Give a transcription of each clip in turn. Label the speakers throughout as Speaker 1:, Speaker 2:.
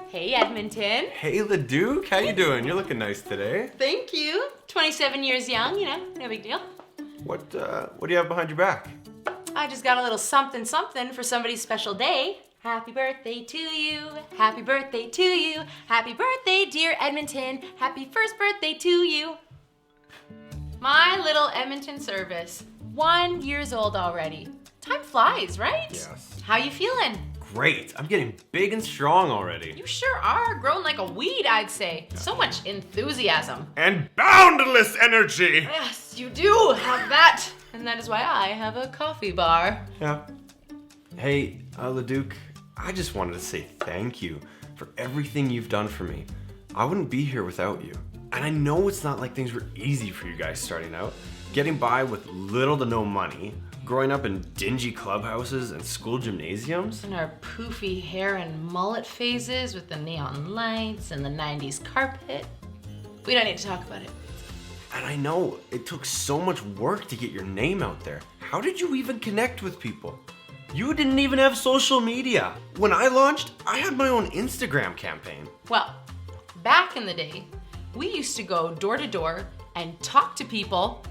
Speaker 1: Hey, Edmonton.
Speaker 2: Hey, Leduc, how you doing? You're looking nice today.
Speaker 1: Thank you. 27 years young, no big deal.
Speaker 2: What do you have behind your back?
Speaker 1: I just got a little something for somebody's special day. Happy birthday to you. Happy birthday to you. Happy birthday, dear Edmonton. Happy first birthday to you. My little Edmonton service. 1 year old already. Time flies, right?
Speaker 2: Yes.
Speaker 1: How you feeling?
Speaker 2: Great. I'm getting big and strong already.
Speaker 1: You sure are growing like a weed, I'd say. So much enthusiasm.
Speaker 2: And boundless energy.
Speaker 1: Yes, you do have that. And that is why I have a coffee bar.
Speaker 2: Yeah. Hey, Leduc, I just wanted to say thank you for everything you've done for me. I wouldn't be here without you. And I know it's not like things were easy for you guys starting out. Getting by with little to no money, growing up in dingy clubhouses and school gymnasiums.
Speaker 1: And our poofy hair and mullet phases with the neon lights and the 90s carpet. We don't need to talk about it.
Speaker 2: And I know it took so much work to get your name out there. How did you even connect with people? You didn't even have social media. When I launched, I had my own Instagram campaign.
Speaker 1: Well, back in the day, we used to go door to door and talk to people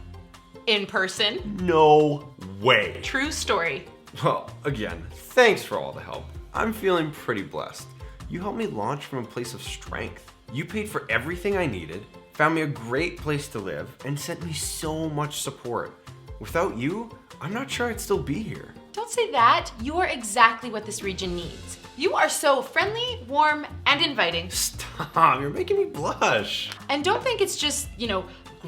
Speaker 1: in person.
Speaker 2: No way.
Speaker 1: True story.
Speaker 2: Well, again, thanks for all the help. I'm feeling pretty blessed. You helped me launch from a place of strength. You paid for everything I needed, found me a great place to live, and sent me so much support. Without you, I'm not sure I'd still be here.
Speaker 1: Don't say that. You are exactly what this region needs. You are so friendly, warm, and inviting.
Speaker 2: Stop, you're making me blush.
Speaker 1: And don't think it's just,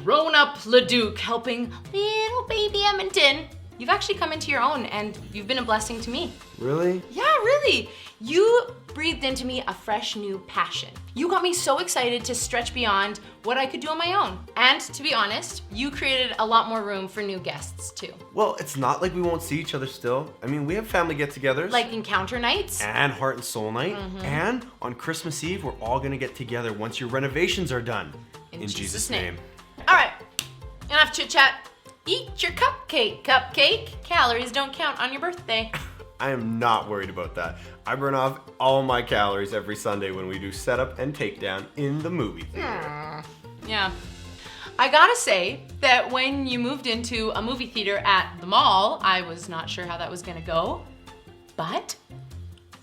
Speaker 1: grown-up Leduc helping little baby Edmonton. You've actually come into your own, and you've been a blessing to me.
Speaker 2: Really?
Speaker 1: Yeah, really. You breathed into me a fresh new passion. You got me so excited to stretch beyond what I could do on my own. And to be honest, you created a lot more room for new guests too.
Speaker 2: Well, it's not like we won't see each other still. I mean, we have family get-togethers.
Speaker 1: Like encounter nights.
Speaker 2: And Heart and Soul Night. And on Christmas Eve, we're all gonna get together once your renovations are done. In Jesus' name.
Speaker 1: All right, enough chit chat. Eat your cupcake, cupcake. Calories don't count on your birthday.
Speaker 2: I am not worried about that. I burn off all my calories every Sunday when we do setup and takedown in the movie theater.
Speaker 1: Yeah. I gotta say that when you moved into a movie theater at the mall, I was not sure how that was gonna go. But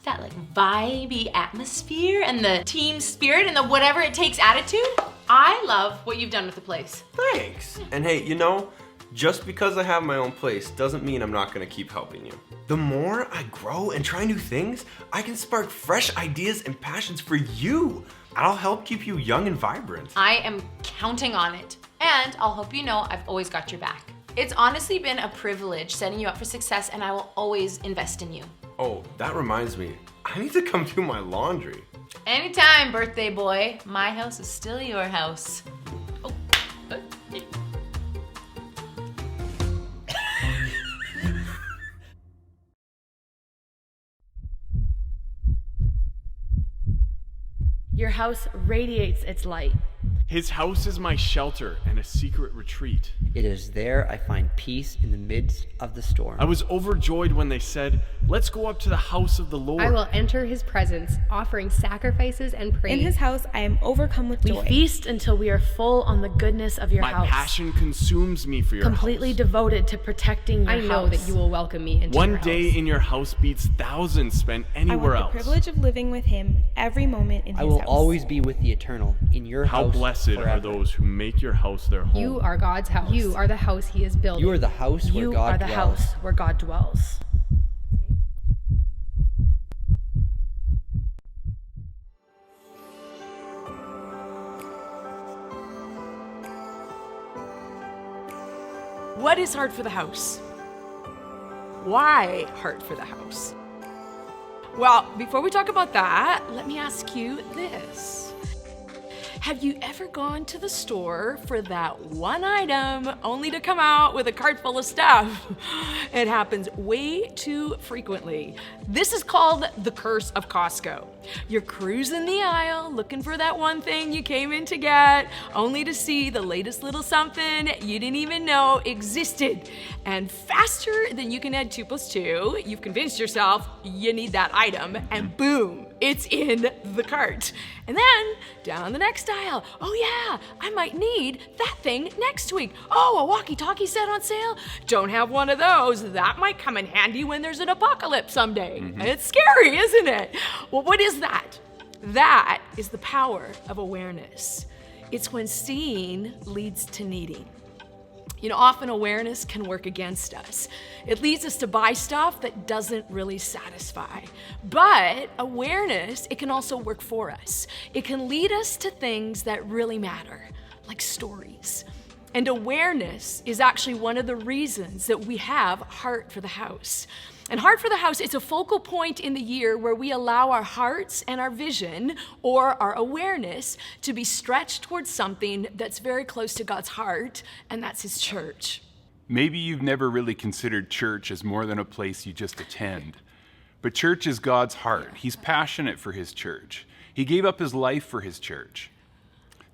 Speaker 1: that vibey atmosphere and the team spirit and the whatever it takes attitude, I love what you've done with the place.
Speaker 2: Thanks. And hey, just because I have my own place doesn't mean I'm not gonna keep helping you. The more I grow and try new things, I can spark fresh ideas and passions for you. And I'll help keep you young and vibrant.
Speaker 1: I am counting on it. And I'll hope you know I've always got your back. It's honestly been a privilege setting you up for success, and I will always invest in you.
Speaker 2: Oh, that reminds me. I need to come do my laundry.
Speaker 1: Anytime, birthday boy. My house is still your house. Oh.
Speaker 3: Your house radiates its light.
Speaker 4: His house is my shelter and a secret retreat.
Speaker 5: It is there I find peace in the midst of the storm.
Speaker 4: I was overjoyed when they said, "Let's go up to the house of the Lord."
Speaker 3: I will enter his presence, offering sacrifices and praise.
Speaker 6: In his house I am overcome with joy.
Speaker 3: We feast until we are full on the goodness of your
Speaker 4: My
Speaker 3: house.
Speaker 4: passion consumes me for your
Speaker 3: Completely
Speaker 4: house.
Speaker 3: devoted to protecting your house. I know that you will welcome me into your
Speaker 4: One
Speaker 3: house.
Speaker 4: day in your house beats thousands spent
Speaker 6: I
Speaker 4: anywhere
Speaker 6: want
Speaker 4: else.
Speaker 6: the privilege of living with him every moment in his
Speaker 5: I will
Speaker 6: house.
Speaker 5: always be with the Eternal in your
Speaker 4: How
Speaker 5: house
Speaker 4: blessed
Speaker 5: forever.
Speaker 4: are those who make your house their home.
Speaker 3: You are God's house. You are the house he is building.
Speaker 5: You are the house where
Speaker 3: You
Speaker 5: God
Speaker 3: are the
Speaker 5: dwells.
Speaker 3: house where God dwells.
Speaker 7: What is Heart for the House? Why Heart for the House? Well, before we talk about that, let me ask you this. Have you ever gone to the store for that one item only to come out with a cart full of stuff? It happens way too frequently. This is called the curse of Costco. You're cruising the aisle looking for that one thing you came in to get, only to see the latest little something you didn't even know existed. And faster than you can add 2 + 2, you've convinced yourself you need that item, and boom, it's in the cart. And then down the next aisle, oh yeah, I might need that thing next week. Oh, a walkie-talkie set on sale? Don't have one of those. That might come in handy when there's an apocalypse someday. It's scary, isn't it? Well, what is that? That is the power of awareness. It's when seeing leads to needing. You know, often awareness can work against us. It leads us to buy stuff that doesn't really satisfy. But awareness, it can also work for us. It can lead us to things that really matter, like stories. And awareness is actually one of the reasons that we have Heart for the House. And Heart for the House, it's a focal point in the year where we allow our hearts and our vision, or our awareness, to be stretched towards something that's very close to God's heart, and that's His church.
Speaker 8: Maybe you've never really considered church as more than a place you just attend. But church is God's heart. He's passionate for His church. He gave up His life for His church.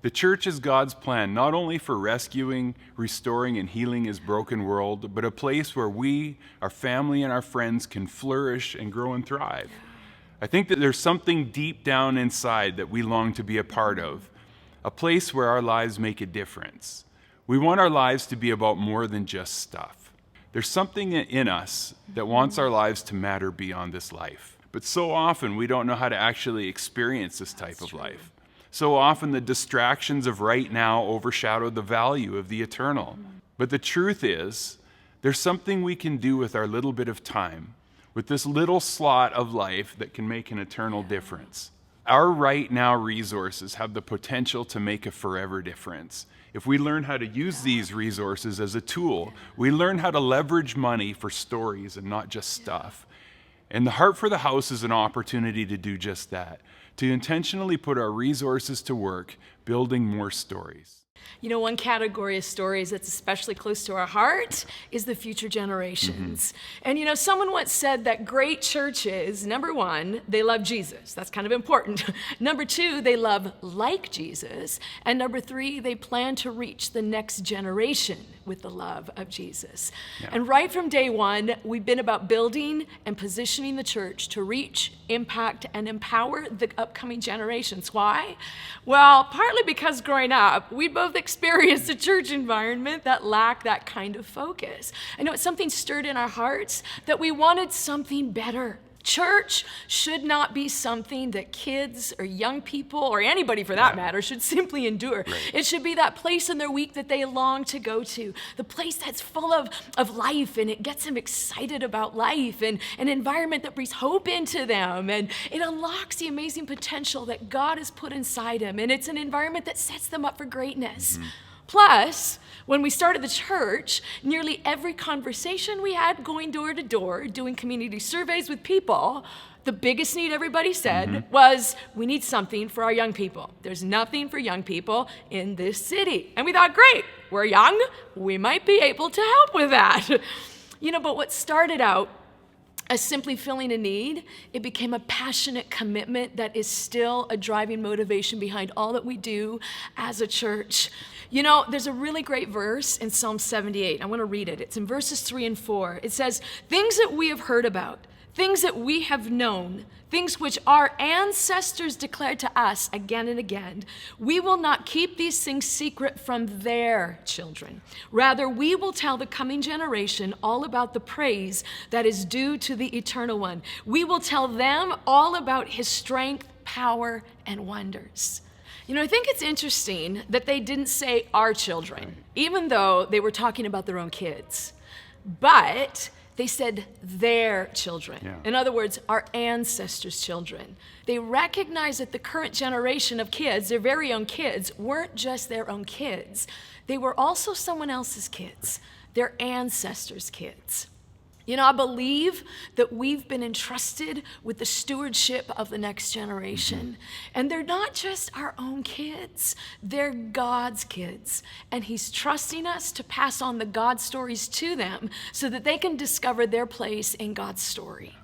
Speaker 8: The church is God's plan, not only for rescuing, restoring, and healing His broken world, but a place where we, our family, and our friends can flourish and grow and thrive. I think that there's something deep down inside that we long to be a part of, a place where our lives make a difference. We want our lives to be about more than just stuff. There's something in us that wants our lives to matter beyond this life. But so often we don't know how to actually experience this type of life. So often the distractions of right now overshadow the value of the eternal. But the truth is, there's something we can do with our little bit of time, with this little slot of life that can make an eternal difference. Our right now resources have the potential to make a forever difference. If we learn how to use these resources as a tool, we learn how to leverage money for stories and not just stuff. And the Heart for the House is an opportunity to do just that, to intentionally put our resources to work, building more stories.
Speaker 7: You know, one category of stories that's especially close to our heart is the future generations. And you know, someone once said that great churches, number one, they love Jesus. That's kind of important. Number two, they love like Jesus. And number three, they plan to reach the next generation with the love of Jesus. Yeah. And right from day one, we've been about building and positioning the church to reach, impact, and empower the upcoming generations. Why? Well, partly because growing up, we both experienced a church environment that lacked that kind of focus. I know it's something stirred in our hearts that we wanted something better. Church should not be something that kids or young people, or anybody for that matter, should simply endure. Right. It should be that place in their week that they long to go to, the place that's full of life, and it gets them excited about life, and an environment that breathes hope into them, and it unlocks the amazing potential that God has put inside them, and it's an environment that sets them up for greatness. Plus, when we started the church, nearly every conversation we had going door to door, doing community surveys with people, the biggest need everybody said was, we need something for our young people. There's nothing for young people in this city. And we thought, great, we're young, we might be able to help with that. You know, but what started out as simply filling a need, it became a passionate commitment that is still a driving motivation behind all that we do as a church. You know, there's a really great verse in Psalm 78. I want to read it. It's in verses 3 and 4. It says, things that we have heard about, things that we have known, things which our ancestors declared to us again and again, we will not keep these things secret from their children. Rather, we will tell the coming generation all about the praise that is due to the Eternal One. We will tell them all about His strength, power, and wonders. You know, I think it's interesting that they didn't say our children, even though they were talking about their own kids. But they said their children. Yeah. In other words, our ancestors' children. They recognized that the current generation of kids, their very own kids, weren't just their own kids. They were also someone else's kids, their ancestors' kids. You know, I believe that we've been entrusted with the stewardship of the next generation. And they're not just our own kids, they're God's kids. And He's trusting us to pass on the God stories to them so that they can discover their place in God's story.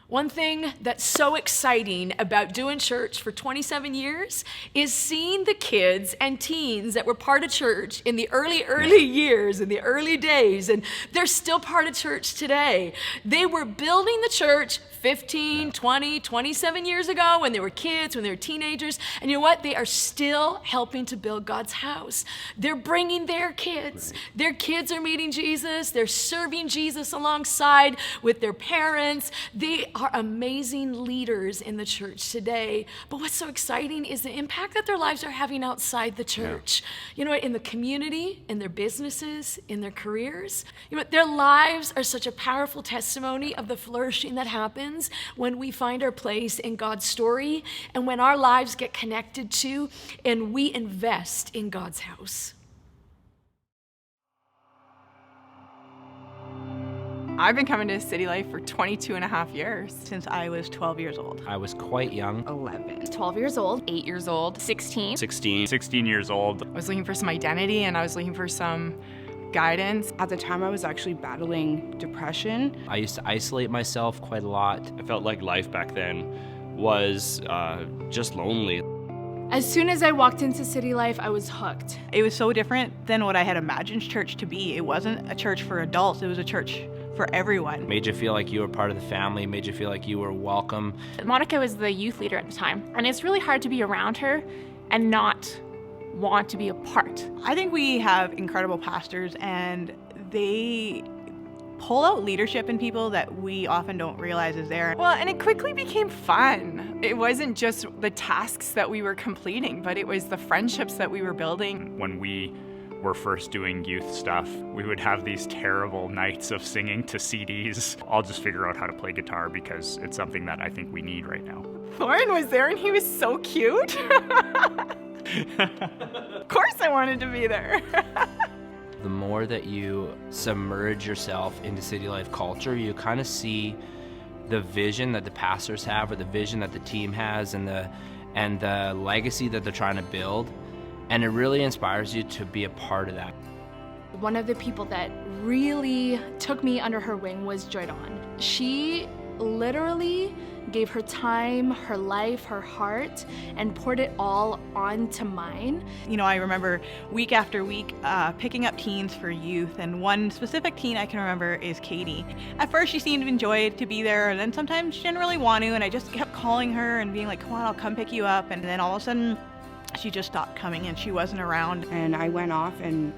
Speaker 7: One thing that's so exciting about doing church for 27 years is seeing the kids and teens that were part of church in the early years, in the early days, and they're still part of church today. They were building the church 15, 20, 27 years ago when they were kids, when they were teenagers, and you know what? They are still helping to build God's house. They're bringing their kids. Their kids are meeting Jesus. They're serving Jesus alongside with their parents. They are amazing leaders in the church today. But what's so exciting is the impact that their lives are having outside the church. You know what? In the community, in their businesses, in their careers. You know what? Their lives are such a powerful testimony of the flourishing that happens when we find our place in God's story and when our lives get connected to and we invest in God's house.
Speaker 9: I've been coming to City Life for 22 and a half years, since I was 12 years old.
Speaker 5: I was quite young.
Speaker 9: 11.
Speaker 3: 12 years old, 8 years old, 16.
Speaker 10: 16 years old.
Speaker 9: I was looking for some identity and I was looking for some guidance.
Speaker 11: At the time, I was actually battling depression.
Speaker 5: I used to isolate myself quite a lot.
Speaker 10: I felt like life back then was just lonely.
Speaker 3: As soon as I walked into City Life, I was hooked.
Speaker 9: It was so different than what I had imagined church to be. It wasn't a church for adults, it was a church for everyone.
Speaker 5: Made you feel like you were part of the family, made you feel like you were welcome.
Speaker 12: Monica was the youth leader at the time, and it's really hard to be around her and not want to be a part.
Speaker 9: I think we have incredible pastors and they pull out leadership in people that we often don't realize is there.
Speaker 13: Well, and it quickly became fun. It wasn't just the tasks that we were completing, but it was the friendships that we were building.
Speaker 10: When we were first doing youth stuff, we would have these terrible nights of singing to CDs. I'll just figure out how to play guitar because it's something that I think we need right now.
Speaker 13: Lauren was there and he was so cute. Of course I wanted to be there.
Speaker 5: The more that you submerge yourself into City Life culture, you kind of see the vision that the pastors have or the vision that the team has and the legacy that they're trying to build. And it really inspires you to be a part of that.
Speaker 12: One of the people that really took me under her wing was Joy Dawn. She literally gave her time, her life, her heart, and poured it all onto mine.
Speaker 9: You know, I remember week after week picking up teens for youth, and one specific teen I can remember is Katie. At first she seemed to enjoy to be there, and then sometimes she didn't really want to, and I just kept calling her and being like, come on, I'll come pick you up, and then all of a sudden she just stopped coming and she wasn't around.
Speaker 11: And I went off and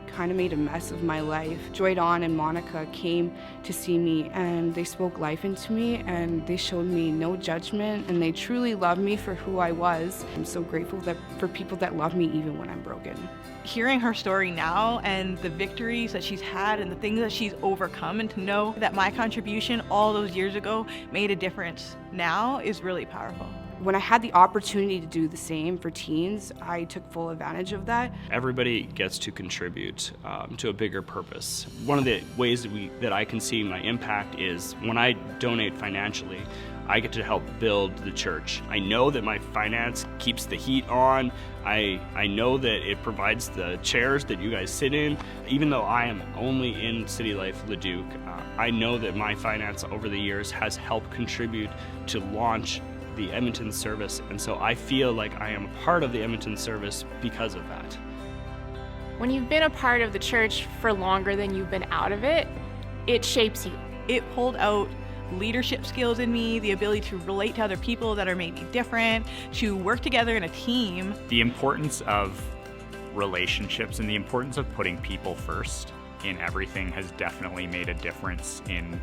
Speaker 11: kind of made a mess of my life. Joy Dawn and Monica came to see me and they spoke life into me and they showed me no judgment and they truly loved me for who I was. I'm so grateful for people that love me even when I'm broken.
Speaker 9: Hearing her story now and the victories that she's had and the things that she's overcome, and to know that my contribution all those years ago made a difference now is really powerful.
Speaker 11: When I had the opportunity to do the same for teens, I took full advantage of that.
Speaker 14: Everybody gets to contribute to a bigger purpose. One of the ways that I can see my impact is when I donate financially, I get to help build the church. I know that my finance keeps the heat on. I know that it provides the chairs that you guys sit in. Even though I am only in City Life Leduc, I know that my finance over the years has helped contribute to launch the Edmonton service, and so I feel like I am a part of the Edmonton service because of that.
Speaker 12: When you've been a part of the church for longer than you've been out of it, it shapes you.
Speaker 9: It pulled out leadership skills in me, the ability to relate to other people that are maybe different, to work together in a team.
Speaker 10: The importance of relationships and the importance of putting people first in everything has definitely made a difference in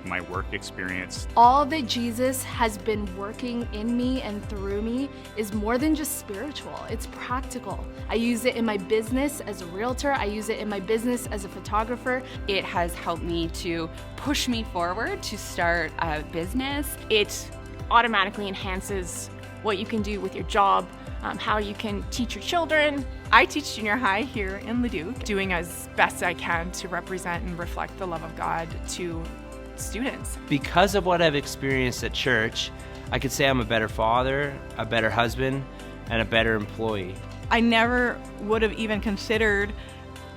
Speaker 10: my work experience.
Speaker 12: All that Jesus has been working in me and through me is more than just spiritual, it's practical. I use it in my business as a realtor, I use it in my business as a photographer.
Speaker 15: It has helped me to push me forward to start a business.
Speaker 12: It automatically enhances what you can do with your job, how you can teach your children.
Speaker 13: I teach junior high here in Leduc, doing as best I can to represent and reflect the love of God to students.
Speaker 5: Because of what I've experienced at church, I could say I'm a better father, a better husband, and a better employee.
Speaker 9: I never would have even considered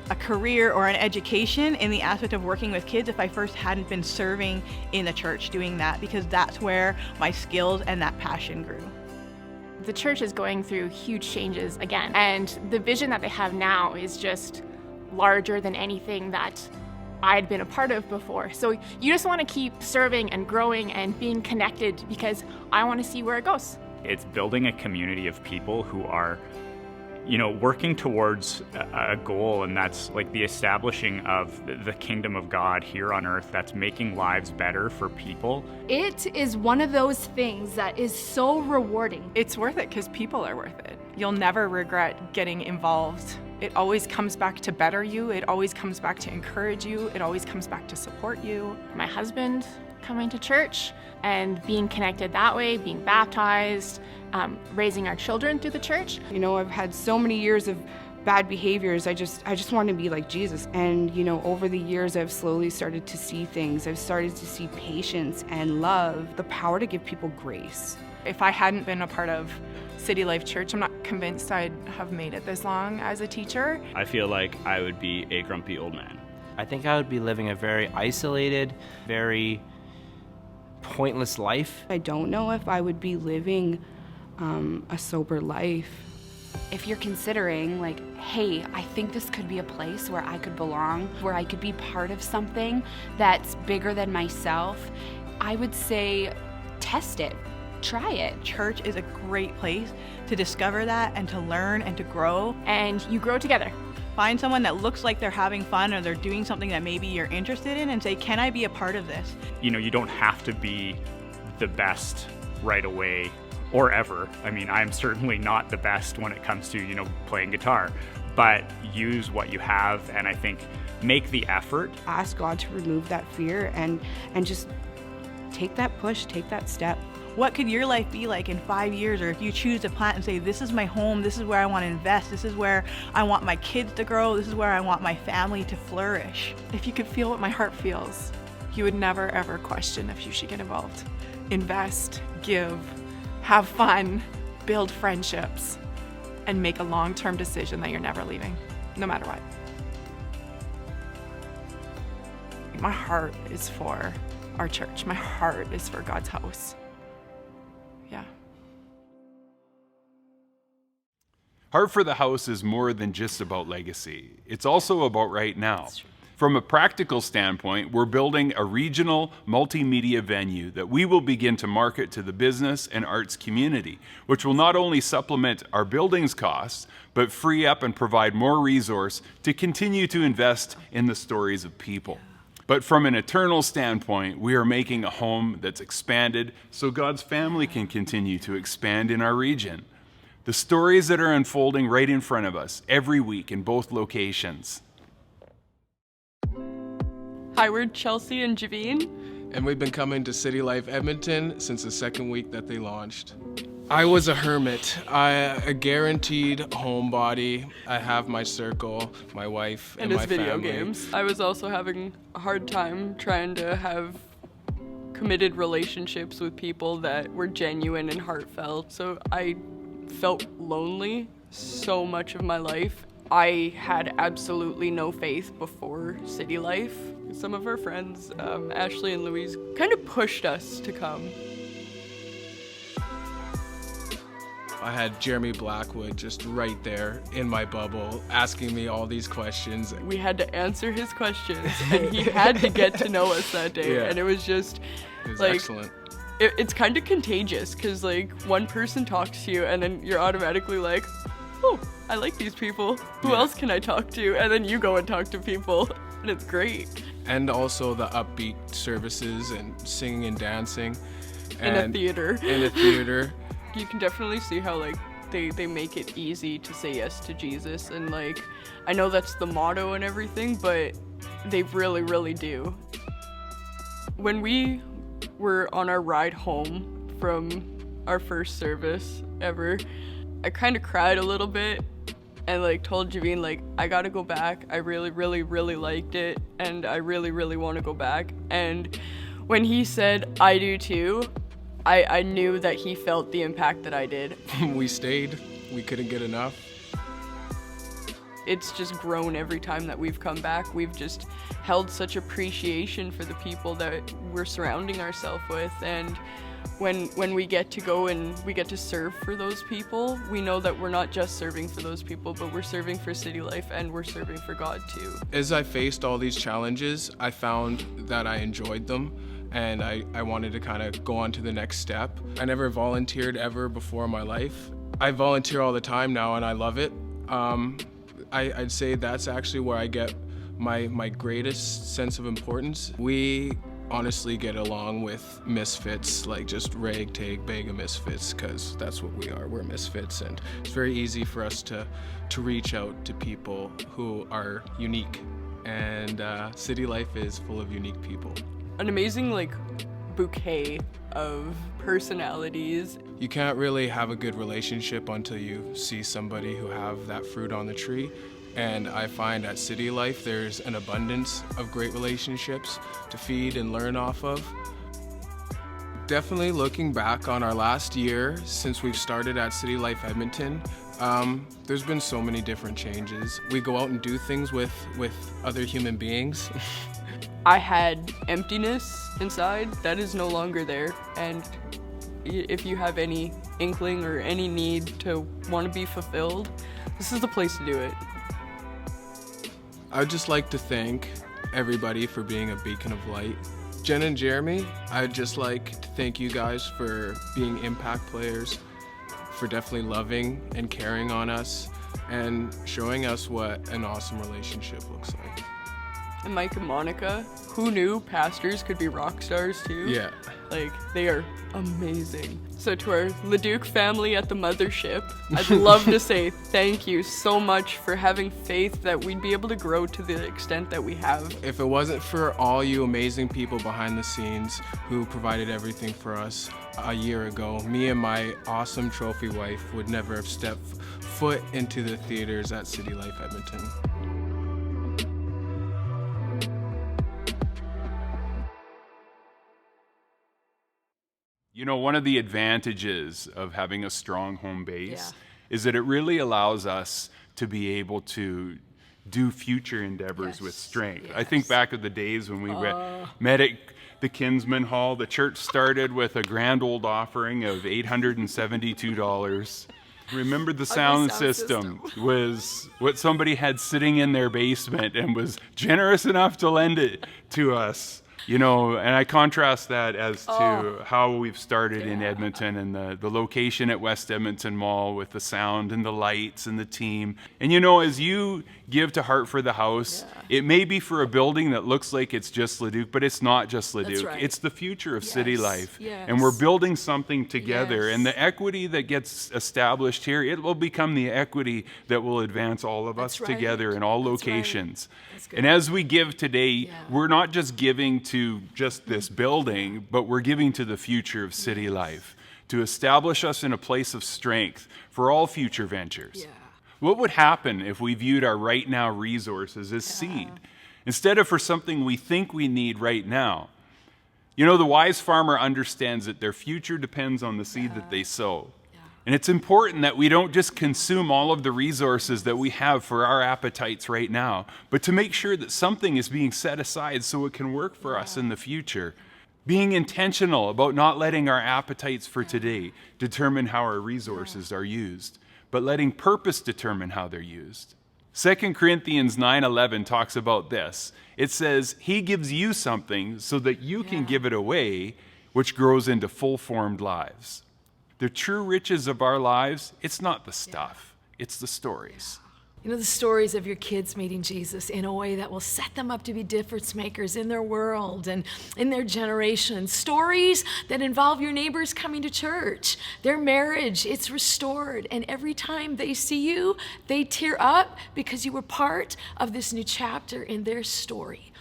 Speaker 9: a career or an education in the aspect of working with kids if I first hadn't been serving in the church doing that, because that's where my skills and that passion grew.
Speaker 12: The church is going through huge changes again, and the vision that they have now is just larger than anything that I'd been a part of before. So you just want to keep serving and growing and being connected because I want to see where it goes.
Speaker 10: It's building a community of people who are, working towards a goal, and that's like the establishing of the kingdom of God here on earth that's making lives better for people.
Speaker 12: It is one of those things that is so rewarding.
Speaker 13: It's worth it because people are worth it. You'll never regret getting involved. It always comes back to better you. It always comes back to encourage you. It always comes back to support you.
Speaker 12: My husband coming to church and being connected that way, being baptized, raising our children through the church.
Speaker 11: I've had so many years of bad behaviors. I just want to be like Jesus. And, over the years, I've slowly started to see things. I've started to see patience and love, the power to give people grace.
Speaker 13: If I hadn't been a part of City Life Church, I'm not convinced I'd have made it this long as a teacher.
Speaker 14: I feel like I would be a grumpy old man.
Speaker 5: I think I would be living a very isolated, very pointless life.
Speaker 11: I don't know if I would be living a sober life.
Speaker 15: If you're considering hey, I think this could be a place where I could belong, where I could be part of something that's bigger than myself, I would say test it. Try it.
Speaker 9: Church is a great place to discover that and to learn and to grow.
Speaker 12: And you grow together.
Speaker 9: Find someone that looks like they're having fun or they're doing something that maybe you're interested in and say, can I be a part of this?
Speaker 10: You don't have to be the best right away or ever. I mean, I'm certainly not the best when it comes to, playing guitar, but use what you have, and I think make the effort.
Speaker 11: Ask God to remove that fear and just take that push, take that step.
Speaker 9: What could your life be like in 5 years? Or if you choose to plant and say, this is my home, this is where I want to invest, this is where I want my kids to grow, this is where I want my family to flourish.
Speaker 13: If you could feel what my heart feels, you would never ever question if you should get involved. Invest, give, have fun, build friendships, and make a long-term decision that you're never leaving, no matter what. My heart is for our church. My heart is for God's house. Yeah.
Speaker 8: Heart for the House is more than just about legacy. It's also about right now. From a practical standpoint, we're building a regional multimedia venue that we will begin to market to the business and arts community, which will not only supplement our buildings costs, but free up and provide more resource to continue to invest in the stories of people. But from an eternal standpoint, we are making a home that's expanded so God's family can continue to expand in our region. The stories that are unfolding right in front of us every week in both locations.
Speaker 16: Hi, we're Chelsea and Javine.
Speaker 17: And we've been coming to City Life Edmonton since the second week that they launched. I was a hermit, a guaranteed homebody. I have my circle, my wife, and my
Speaker 16: video
Speaker 17: family.
Speaker 16: games. I was also having a hard time trying to have committed relationships with people that were genuine and heartfelt. So I felt lonely so much of my life. I had absolutely no faith before City Life. Some of our friends, Ashley and Louise, kind of pushed us to come.
Speaker 17: I had Jeremy Blackwood just right there in my bubble asking me all these questions.
Speaker 16: We had to answer his questions and he had to get to know us that day.
Speaker 17: Yeah.
Speaker 16: And it was just
Speaker 17: It was
Speaker 16: like,
Speaker 17: excellent.
Speaker 16: It's kind of contagious because one person talks to you and then you're automatically like, oh, I like these people. Who else can I talk to? And then you go and talk to people and it's great.
Speaker 17: And also the upbeat services and singing and dancing.
Speaker 16: In a theater.
Speaker 17: In a theater.
Speaker 16: You can definitely see how they make it easy to say yes to Jesus, and I know that's the motto and everything, but they really, really do. When we were on our ride home from our first service ever, I kind of cried a little bit and told Javine I gotta go back. I really, really, really liked it and I really, really want to go back. And when he said, "I do too," I knew that he felt the impact that I did.
Speaker 17: We stayed. We couldn't get enough.
Speaker 16: It's just grown every time that we've come back. We've just held such appreciation for the people that we're surrounding ourselves with, and when we get to go and we get to serve for those people, we know that we're not just serving for those people, but we're serving for City Life and we're serving for God too.
Speaker 17: As I faced all these challenges, I found that I enjoyed them, and I wanted to kind of go on to the next step. I never volunteered ever before in my life. I volunteer all the time now and I love it. I'd say that's actually where I get my greatest sense of importance. We honestly get along with misfits, like just ragtag bag of misfits, because that's what we are. We're misfits, and it's very easy for us to reach out to people who are unique, and City Life is full of unique people.
Speaker 16: An amazing bouquet of personalities.
Speaker 17: You can't really have a good relationship until you see somebody who have that fruit on the tree. And I find at City Life there's an abundance of great relationships to feed and learn off of. Definitely looking back on our last year since we've started at City Life Edmonton, there's been so many different changes. We go out and do things with other human beings.
Speaker 16: I had emptiness inside that is no longer there, and if you have any inkling or any need to want to be fulfilled, this is the place to do it.
Speaker 17: I'd just like to thank everybody for being a beacon of light. Jen and Jeremy, I'd just like to thank you guys for being impact players, for definitely loving and caring on us, and showing us what an awesome relationship looks like.
Speaker 16: And Mike and Monica, who knew pastors could be rock stars too?
Speaker 17: Yeah.
Speaker 16: They are amazing. So to our Leduc family at the mothership, I'd love to say thank you so much for having faith that we'd be able to grow to the extent that we have.
Speaker 17: If it wasn't for all you amazing people behind the scenes who provided everything for us a year ago, me and my awesome trophy wife would never have stepped foot into the theaters at City Life Edmonton.
Speaker 8: You know, one of the advantages of having a strong home base is that it really allows us to be able to do future endeavors with strength. I think back of the days when we met at the Kinsman Hall. The church started with a grand old offering of $872. Remember, the sound system was what somebody had sitting in their basement and was generous enough to lend it to us. You know, and I contrast that as to how we've started in Edmonton, and the location at West Edmonton Mall with the sound and the lights and the team. And you know, as you give to Heart for the House, it may be for a building that looks like it's just Leduc, but it's not just Leduc.
Speaker 7: Right.
Speaker 8: It's the future of City Life. And we're building something together. And the equity that gets established here, it will become the equity that will advance all of us together in all locations. And as we give today, we're not just giving to just this building, but we're giving to the future of City Life, to establish us in a place of strength for all future ventures. What would happen if we viewed our right now resources as seed, instead of for something we think we need right now? You know, the wise farmer understands that their future depends on the seed that they sow. And it's important that we don't just consume all of the resources that we have for our appetites right now, but to make sure that something is being set aside so it can work for us in the future. Being intentional about not letting our appetites for today determine how our resources are used, but letting purpose determine how they're used. 2 Corinthians 9:11 talks about this. It says, He gives you something so that you can give it away, which grows into full-formed lives. The true riches of our lives, it's not the stuff, it's the stories.
Speaker 7: You know, the stories of your kids meeting Jesus in a way that will set them up to be difference makers in their world and in their generation. Stories that involve your neighbors coming to church. Their marriage, it's restored. And every time they see you, they tear up because you were part of this new chapter in their story.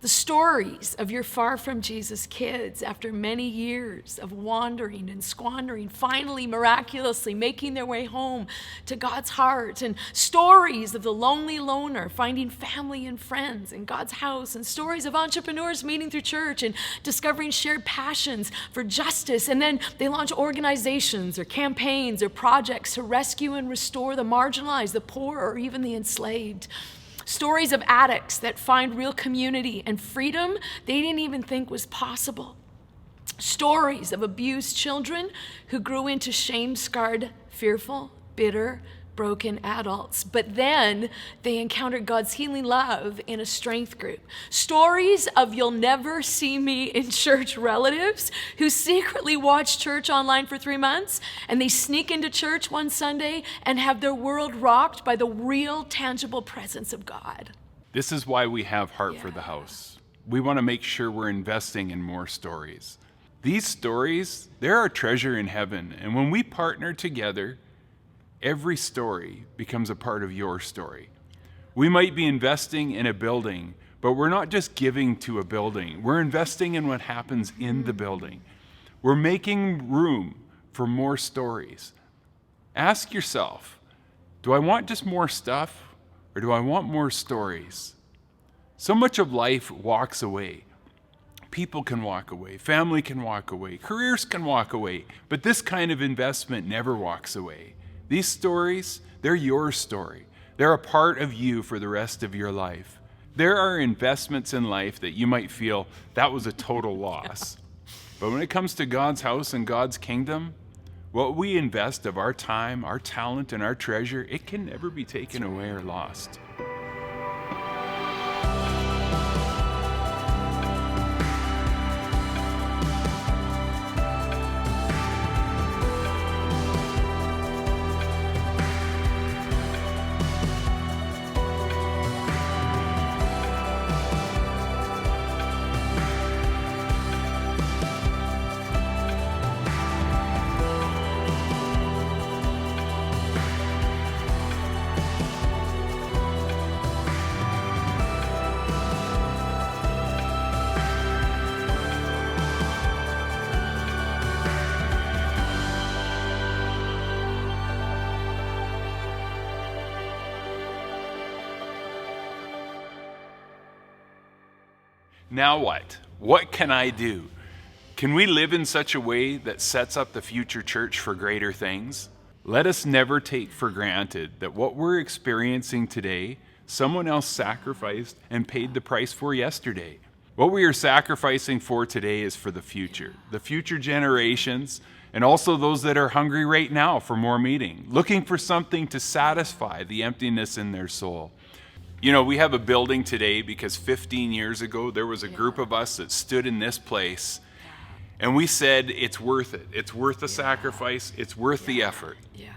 Speaker 7: The stories of your far from Jesus kids after many years of wandering and squandering, finally miraculously making their way home to God's heart, and stories of the lonely loner finding family and friends in God's house, and stories of entrepreneurs meeting through church and discovering shared passions for justice, and then they launch organizations or campaigns or projects to rescue and restore the marginalized, the poor, or even the enslaved. Stories of addicts that find real community and freedom they didn't even think was possible. Stories of abused children who grew into shame-scarred, fearful, bitter, broken adults. But then they encountered God's healing love in a strength group. Stories of you'll never see me in church relatives who secretly watch church online for 3 months, and they sneak into church one Sunday and have their world rocked by the real, tangible presence of God.
Speaker 8: This is why we have Heart for the House. We want to make sure we're investing in more stories. These stories, they're our treasure in heaven, and when we partner together, every story becomes a part of your story. We might be investing in a building, but we're not just giving to a building. We're investing in what happens in the building. We're making room for more stories. Ask yourself, do I want just more stuff, or do I want more stories? So much of life walks away. People can walk away, family can walk away, careers can walk away, but this kind of investment never walks away. These stories, they're your story. They're a part of you for the rest of your life. There are investments in life that you might feel that was a total loss. But when it comes to God's house and God's kingdom, what we invest of our time, our talent, and our treasure, it can never be taken away or lost. Now what? What can I do? Can we live in such a way that sets up the future church for greater things? Let us never take for granted that what we're experiencing today, someone else sacrificed and paid the price for yesterday. What we are sacrificing for today is for the future generations, and also those that are hungry right now for more meeting, looking for something to satisfy the emptiness in their soul. You know, we have a building today because 15 years ago, there was a group of us that stood in this place and we said, it's worth it. It's worth the sacrifice. It's worth the effort.
Speaker 7: Yeah.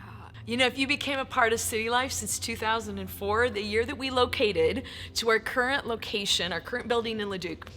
Speaker 7: You know, if you became a part of City Life since 2004, the year that we located to our current location, our current building in Leduc,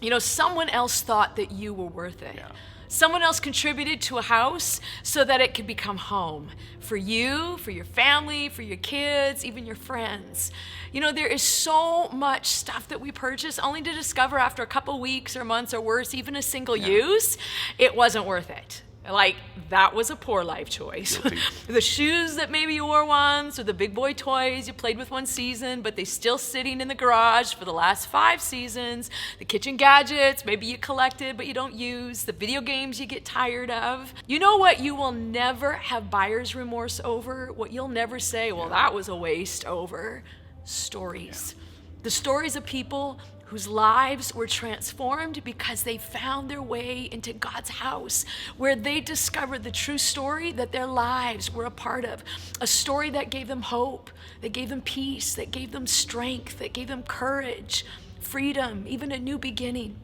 Speaker 7: you know, someone else thought that you were worth it. Yeah. Someone else contributed to a house so that it could become home for you, for your family, for your kids, even your friends. You know, there is so much stuff that we purchase only to discover after a couple weeks or months or worse, even a single use, it wasn't worth it. Like, that was a poor life choice. The shoes that maybe you wore once, or the big boy toys you played with one season, but they're still sitting in the garage for the last 5 seasons. The kitchen gadgets maybe you collected but you don't use. The video games you get tired of. You know what you will never have buyer's remorse over? What you'll never say, well, that was a waste over? Stories. The stories of people whose lives were transformed because they found their way into God's house, where they discovered the true story that their lives were a part of. A story that gave them hope, that gave them peace, that gave them strength, that gave them courage, freedom, even a new beginning.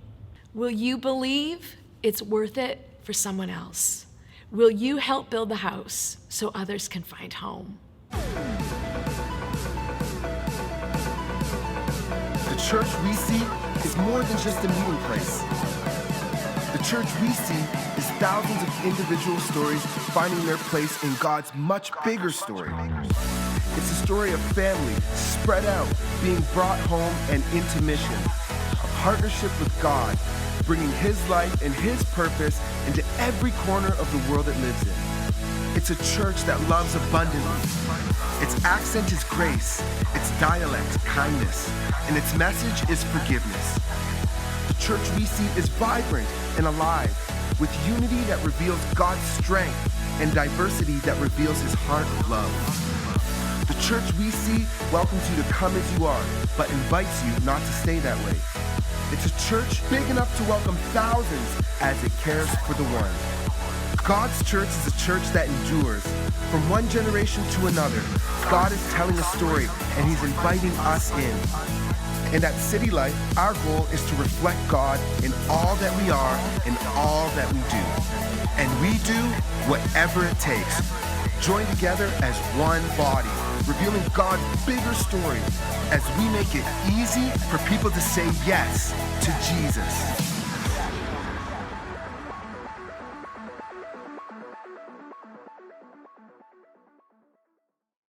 Speaker 7: Will you believe it's worth it for someone else? Will you help build the house so others can find home?
Speaker 18: The church we see is more than just a meeting place. The church we see is thousands of individual stories finding their place in God's much bigger story. It's a story of family spread out, being brought home and into mission. A partnership with God, bringing His life and His purpose into every corner of the world it lives in. It's a church that loves abundantly. Its accent is grace, its dialect kindness, and its message is forgiveness. The church we see is vibrant and alive, with unity that reveals God's strength and diversity that reveals His heart of love. The church we see welcomes you to come as you are, but invites you not to stay that way. It's a church big enough to welcome thousands as it cares for the one. God's church is a church that endures. From one generation to another, God is telling a story, and He's inviting us in. And at City Life, our goal is to reflect God in all that we are and all that we do. And we do whatever it takes. Join together as one body, revealing God's bigger story as we make it easy for people to say yes to Jesus.